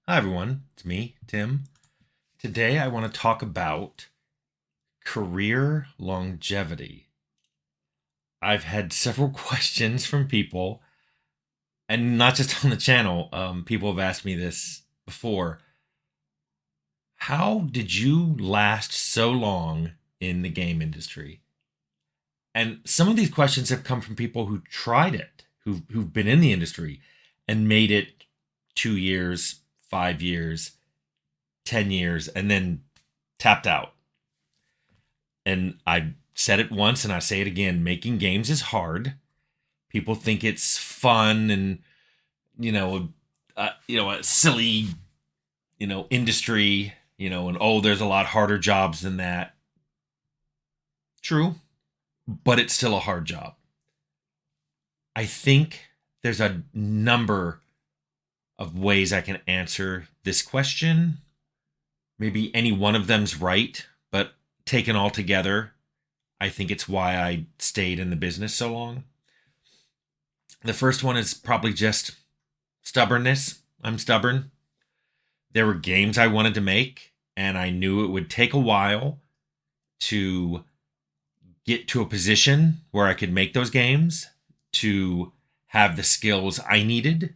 Hi, everyone. It's me, Tim. Today, I want to talk about career longevity. I've had several questions from people, and not just on the channel. People have asked me this before. How did you last so long in the game industry? And some of these questions have come from people who tried it, who've been in the industry and made it 2 years, 5 years, 10 years, and then tapped out. And I said it once and I say it again, making games is hard. People think it's fun and you know, a silly, industry, and oh, there's a lot harder jobs than that. True, but it's still a hard job. I think there's a number of ways I can answer this question. Maybe any one of them's right, but taken all together, I think it's why I stayed in the business so long. The first one is probably just stubbornness. I'm stubborn. There were games I wanted to make, and I knew it would take a while to get to a position where I could make those games, to have the skills I needed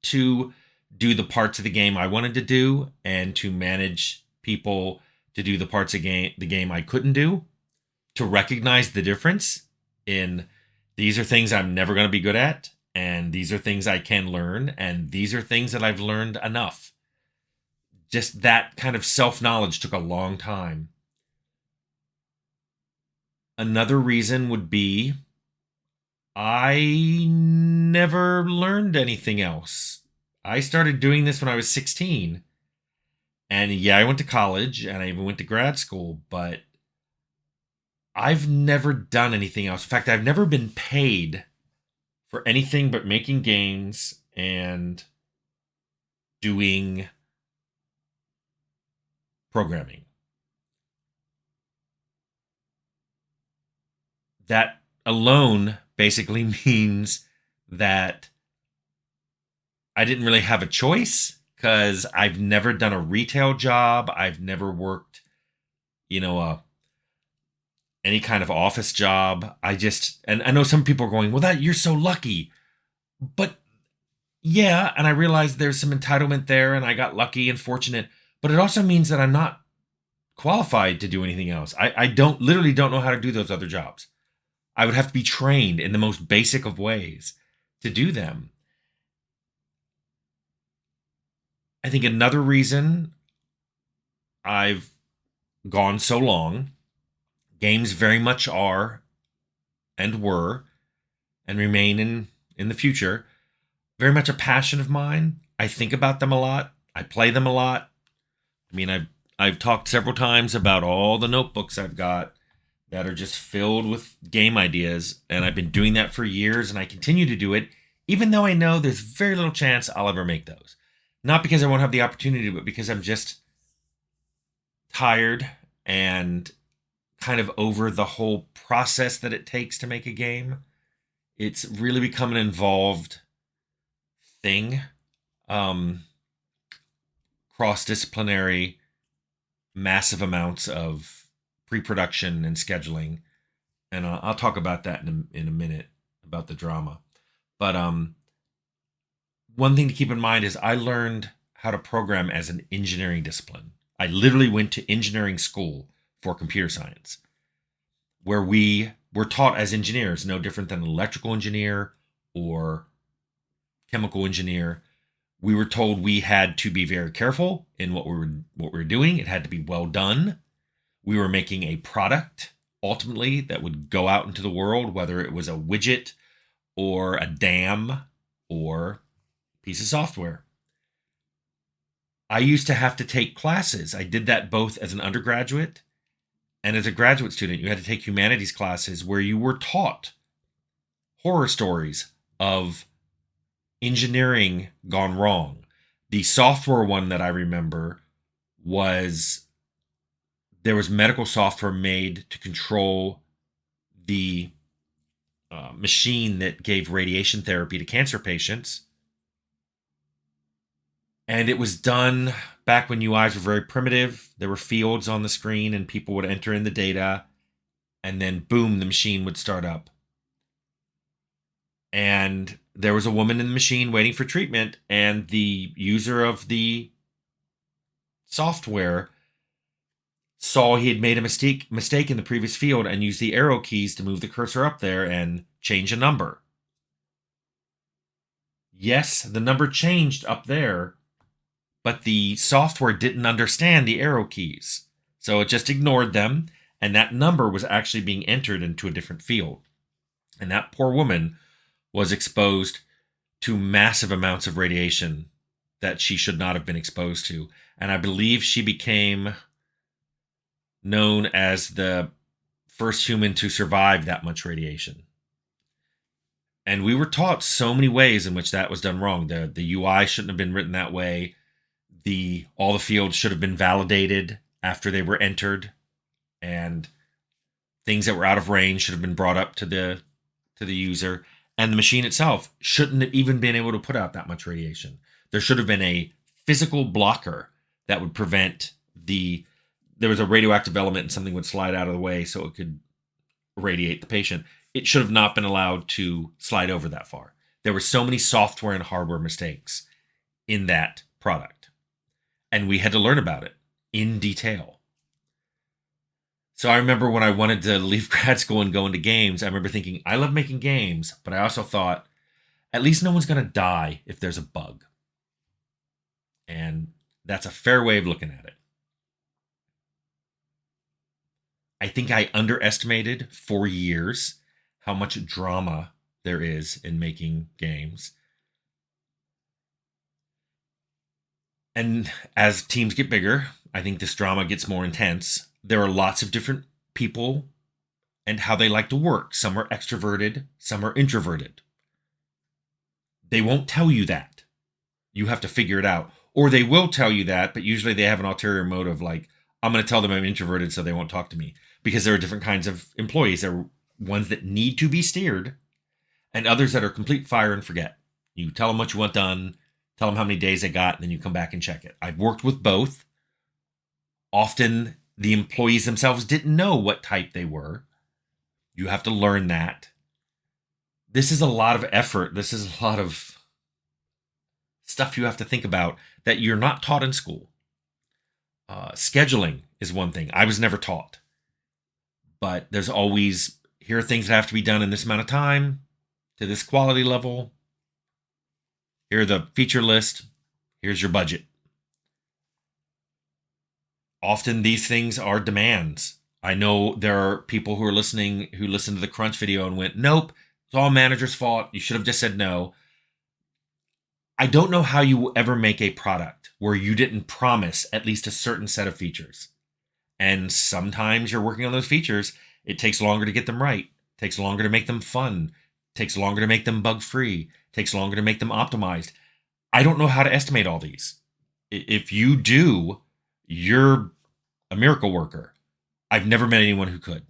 to do the parts of the game I wanted to do, and to manage people to do the parts of the game I couldn't do, to recognize the difference in these are things I'm never going to be good at, and these are things I can learn, and these are things that I've learned enough. Just that kind of self knowledge took a long time. Another reason would be I never learned anything else. I started doing this when I was 16. And yeah, I went to college and I even went to grad school, but I've never done anything else. In fact, I've never been paid for anything but making games and doing programming. That alone basically means that I didn't really have a choice because I've never done a retail job. I've never worked, you know, any kind of office job. And I know some people are going, well, that you're so lucky. But yeah, and I realized there's some entitlement there and I got lucky and fortunate, but it also means that I'm not qualified to do anything else. I don't know how to do those other jobs. I would have to be trained in the most basic of ways to do them. I think another reason I've gone so long, games very much are and were and remain in the future very much a passion of mine. I think about them a lot. I play them a lot. I mean, I've talked several times about all the notebooks I've got that are just filled with game ideas, and I've been doing that for years, and I continue to do it, even though I know there's very little chance I'll ever make those. Not because I won't have the opportunity, but because I'm just tired and kind of over the whole process that it takes to make a game. It's really become an involved thing, um, cross disciplinary, massive amounts of pre production and scheduling. And I'll talk about that in a minute about the drama. But one thing to keep in mind is I learned how to program as an engineering discipline. I literally went to engineering school for computer science, where we were taught as engineers, no different than an electrical engineer or chemical engineer. We were told we had to be very careful in what we were doing. It had to be well done. We were making a product ultimately that would go out into the world, whether it was a widget or a dam or a piece of software. I used to have to take classes. I did that both as an undergraduate and as a graduate student. You had to take humanities classes where you were taught horror stories of engineering gone wrong. The software one that I remember was there was medical software made to control the machine that gave radiation therapy to cancer patients. And it was done back when UIs were very primitive. There were fields on the screen and people would enter in the data, and then boom, the machine would start up. And there was a woman in the machine waiting for treatment, and the user of the software saw he had made a mistake in the previous field and used the arrow keys to move the cursor up there and change a number. Yes, the number changed up there, but the software didn't understand the arrow keys. So it just ignored them, and that number was actually being entered into a different field. And that poor woman was exposed to massive amounts of radiation that she should not have been exposed to. And I believe she became known as the first human to survive that much radiation. And we were taught so many ways in which that was done wrong. The UI shouldn't have been written that way. All the fields should have been validated after they were entered, and things that were out of range should have been brought up to the user. And the machine itself shouldn't have even been able to put out that much radiation. There should have been a physical blocker that would prevent there was a radioactive element and something would slide out of the way so it could radiate the patient. It should have not been allowed to slide over that far. There were so many software and hardware mistakes in that product, and we had to learn about it in detail. So I remember when I wanted to leave grad school and go into games, I remember thinking, I love making games, but I also thought, at least no one's going to die if there's a bug. And that's a fair way of looking at it. I think I underestimated for years how much drama there is in making games. And as teams get bigger, I think this drama gets more intense. There are lots of different people and how they like to work. Some are extroverted, some are introverted. They won't tell you that. You have to figure it out. Or they will tell you that, but usually they have an ulterior motive, like, I'm going to tell them I'm introverted so they won't talk to me. Because there are different kinds of employees. There are ones that need to be steered, and others that are complete fire and forget. You tell them what you want done, tell them how many days they got, and then you come back and check it. I've worked with both. Often the employees themselves didn't know what type they were. You have to learn that. This is a lot of effort. This is a lot of stuff you have to think about that you're not taught in school. Scheduling is one thing. I was never taught. But there's always, here are things that have to be done in this amount of time, to this quality level. Here are the feature list. Here's your budget. Often these things are demands. I know there are people who are listening who listened to the Crunch video and went, nope, it's all manager's fault. You should have just said no. I don't know how you will ever make a product where you didn't promise at least a certain set of features. And sometimes you're working on those features. It takes longer to get them right. It takes longer to make them fun. It takes longer to make them bug-free. It takes longer to make them optimized. I don't know how to estimate all these. If you do, you're a miracle worker. I've never met anyone who could.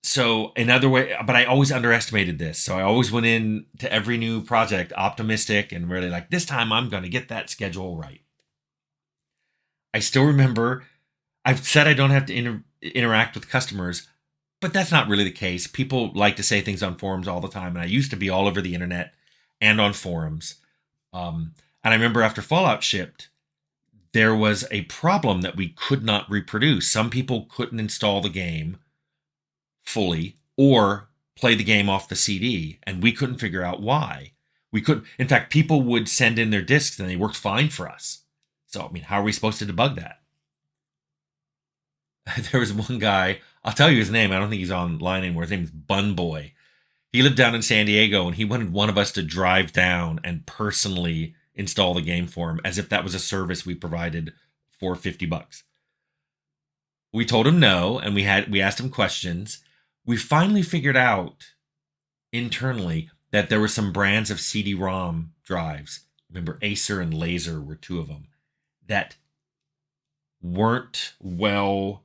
So another way, but I always underestimated this. So I always went in to every new project optimistic and really like, this time I'm going to get that schedule right. I still remember, I've said I don't have to interact with customers, but that's not really the case. People like to say things on forums all the time, and I used to be all over the internet and on forums. And I remember after Fallout shipped, there was a problem that we could not reproduce. Some people couldn't install the game fully or play the game off the CD, and we couldn't figure out why. In fact, people would send in their discs and they worked fine for us. So, I mean, how are we supposed to debug that? There was one guy, I'll tell you his name. I don't think he's online anymore. His name is Bun Boy. He lived down in San Diego, and he wanted one of us to drive down and personally install the game for him, as if that was a service we provided for $50. We told him no, and we asked him questions. We finally figured out internally that there were some brands of CD-ROM drives. Remember, Acer and Laser were two of them that weren't well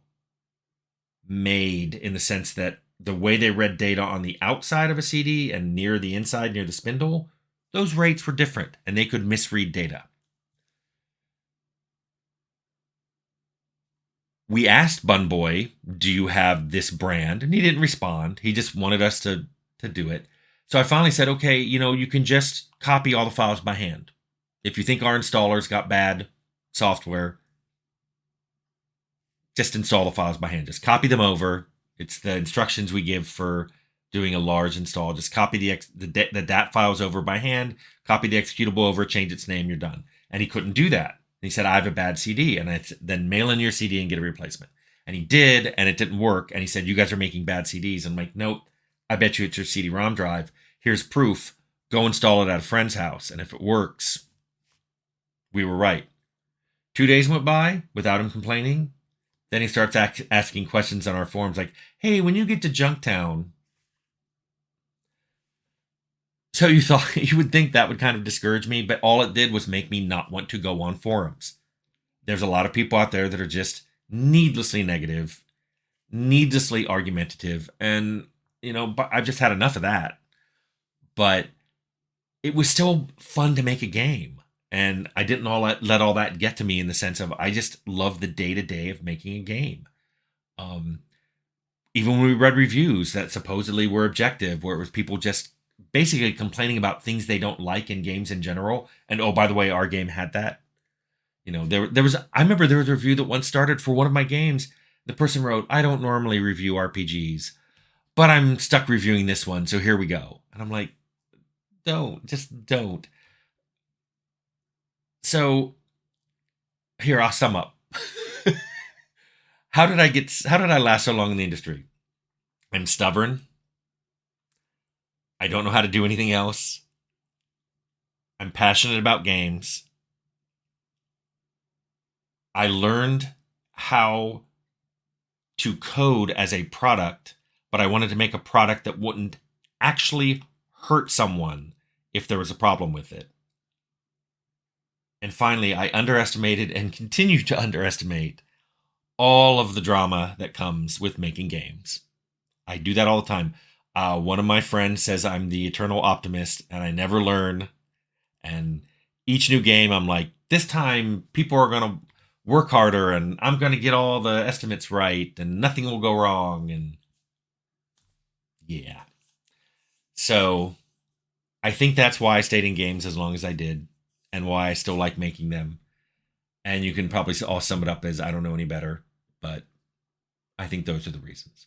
made in the sense that the way they read data on the outside of a CD and near the inside, near the spindle, those rates were different and they could misread data. We asked Bunboy, do you have this brand? And he didn't respond. He just wanted us to do it. So I finally said, okay, you can just copy all the files by hand. If you think our installer's got bad software, just install the files by hand. Just copy them over. It's the instructions we give for doing a large install. Just copy the DAT files over by hand, copy the executable over, change its name, you're done. And he couldn't do that. He said, I have a bad CD. And I then mail in your CD and get a replacement. And he did, and it didn't work. And he said, you guys are making bad CDs. And I'm like, nope, I bet you it's your CD-ROM drive. Here's proof. Go install it at a friend's house. And if it works, we were right. 2 days went by without him complaining. Then he starts asking questions on our forums like, hey, when you get to Junktown. So you would think that would kind of discourage me, but all it did was make me not want to go on forums. There's a lot of people out there that are just needlessly negative, needlessly argumentative, and I've just had enough of that. But it was still fun to make a game, and I didn't let all that get to me in the sense of I just love the day-to-day of making a game. Even when we read reviews that supposedly were objective, where it was people just basically complaining about things they don't like in games in general. And oh, by the way, our game had that. There was, I remember there was a review that once started for one of my games. The person wrote, I don't normally review RPGs, but I'm stuck reviewing this one. So here we go. And I'm like, just don't. So here, I'll sum up. How did I last so long in the industry? I'm stubborn. I don't know how to do anything else. I'm passionate about games. I learned how to code as a product, but I wanted to make a product that wouldn't actually hurt someone if there was a problem with it. And finally, I underestimated and continue to underestimate all of the drama that comes with making games. I do that all the time. One of my friends says I'm the eternal optimist and I never learn. And each new game, I'm like, this time people are going to work harder and I'm going to get all the estimates right and nothing will go wrong. And yeah. So I think that's why I stayed in games as long as I did and why I still like making them. And you can probably all sum it up as I don't know any better, but I think those are the reasons.